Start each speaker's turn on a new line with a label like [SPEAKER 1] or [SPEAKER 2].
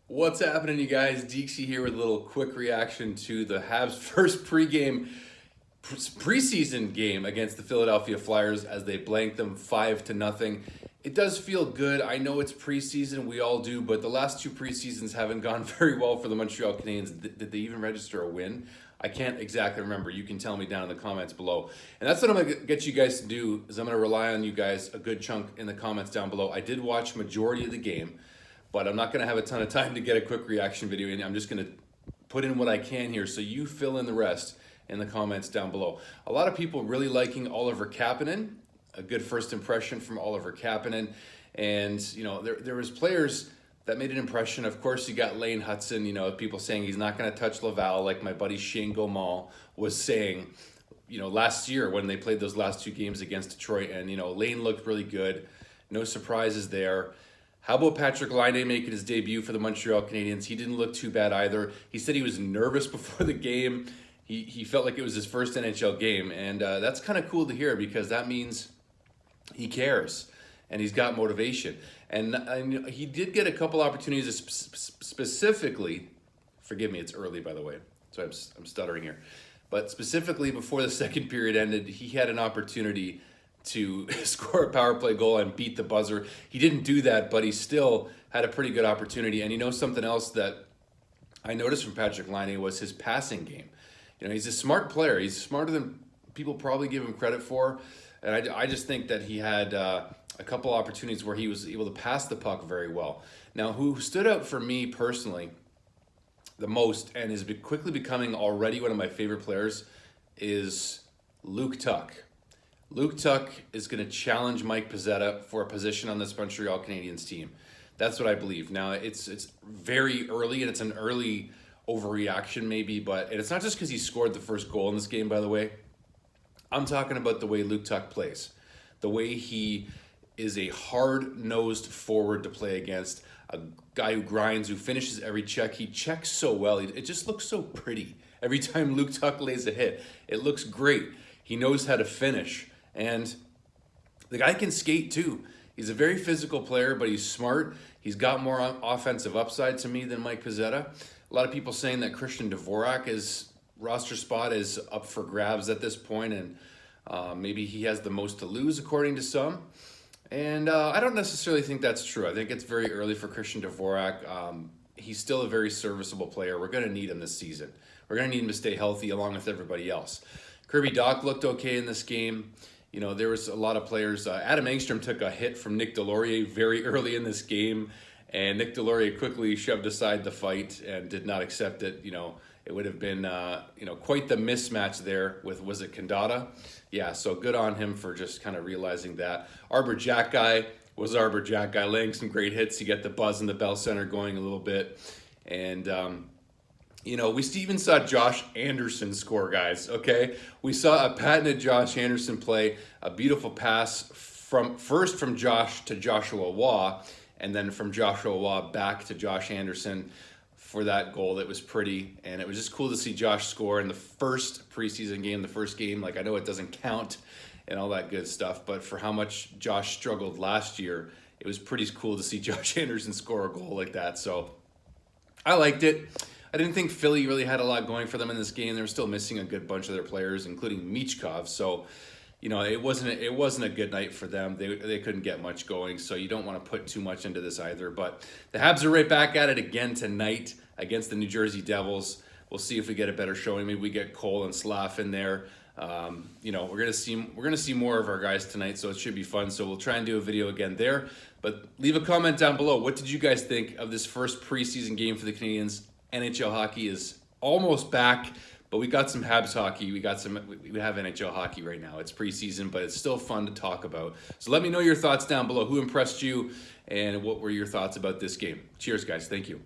[SPEAKER 1] What's happening, you guys? Deeksy here with a little quick reaction to the Habs' first preseason game against the Philadelphia Flyers as they blanked them 5-0. It does feel good. I know it's preseason, we all do, but the last two preseasons haven't gone very well for the Montreal Canadiens. Did they even register a win? I can't exactly remember. You can tell me down in the comments below. And that's what I'm going to get you guys to do, is I'm going to rely on you guys a good chunk in the comments down below. I did watch majority of the game, but I'm not going to have a ton of time to get a quick reaction video in. I'm just going to put in what I can here, so you fill in the rest in the comments down below. A lot of people really liking Oliver Kapanen. A good first impression from Oliver Kapanen. And, you know, there was players that made an impression. Of course, you got Laine, Hutson, you know, people saying he's not going to touch Laval, like my buddy Shane Gomal was saying, you know, last year when they played those last two games against Detroit. And, you know, Laine looked really good. No surprises there. How about Patrick Laine making his debut for the Montreal Canadiens? He didn't look too bad either. He said he was nervous before the game. He felt like it was his first NHL game. And that's kind of cool to hear, because that means he cares and he's got motivation. And he did get a couple opportunities specifically, forgive me, it's early, by the way, so I'm stuttering here. But specifically before the second period ended, he had an opportunity to score a power play goal and beat the buzzer. He didn't do that, but he still had a pretty good opportunity. And you know, something else that I noticed from Patrick Laine was his passing game. You know, he's a smart player. He's smarter than people probably give him credit for. And I just think that he had a couple opportunities where he was able to pass the puck very well. Now, who stood out for me personally the most and is quickly becoming already one of my favorite players is Tuch. Tuch is going to challenge Mike Pezzetta for a position on this Montreal Canadiens team. That's what I believe. Now, it's very early, and it's an early overreaction maybe, but and it's not just because he scored the first goal in this game, by the way. I'm talking about the way Tuch plays. The way he is a hard-nosed forward to play against, a guy who grinds, who finishes every check. He checks so well. It just looks so pretty. Every time Tuch lays a hit, it looks great. He knows how to finish. And the guy can skate too. He's a very physical player, but he's smart. He's got more offensive upside to me than Mike Pezzetta. A lot of people saying that Christian Dvorak's roster spot is up for grabs at this point, and maybe he has the most to lose, according to some. And I don't necessarily think that's true. I think it's very early for Christian Dvorak. He's still a very serviceable player. We're going to need him this season. We're going to need him to stay healthy along with everybody else. Kirby Dach looked okay in this game. You know, there was a lot of players. Adam Engstrom took a hit from Nick Deslauriers very early in this game, and Nick Deslauriers quickly shoved aside the fight and did not accept it. You know, it would have been, you know, quite the mismatch there with, was it Kandata? Yeah, so good on him for just kind of realizing that. Arbor Jack guy was Arbor Jack guy, laying some great hits. You get the buzz in the Bell Center going a little bit. And, you know, we even saw Josh Anderson score, guys, okay? We saw a patented Josh Anderson play, a beautiful pass first from Josh to Joshua Waugh, and then from Joshua Waugh back to Josh Anderson for that goal. That was pretty, and it was just cool to see Josh score in the first preseason game, the first game. Like, I know it doesn't count and all that good stuff, but for how much Josh struggled last year, it was pretty cool to see Josh Anderson score a goal like that. So I liked it. I didn't think Philly really had a lot going for them in this game. They were still missing a good bunch of their players, including Michkov. So, you know, it wasn't a good night for them. They couldn't get much going, so you don't want to put too much into this either. But the Habs are right back at it again tonight against the New Jersey Devils. We'll see if we get a better showing. Maybe we get Cole and Slav in there. You know, we're gonna see more of our guys tonight, so it should be fun. So we'll try and do a video again there. But leave a comment down below. What did you guys think of this first preseason game for the Canadiens? NHL hockey is almost back, but we got some Habs hockey. We have NHL hockey right now. It's preseason, but it's still fun to talk about. So let me know your thoughts down below. Who impressed you, and what were your thoughts about this game? Cheers, guys. Thank you.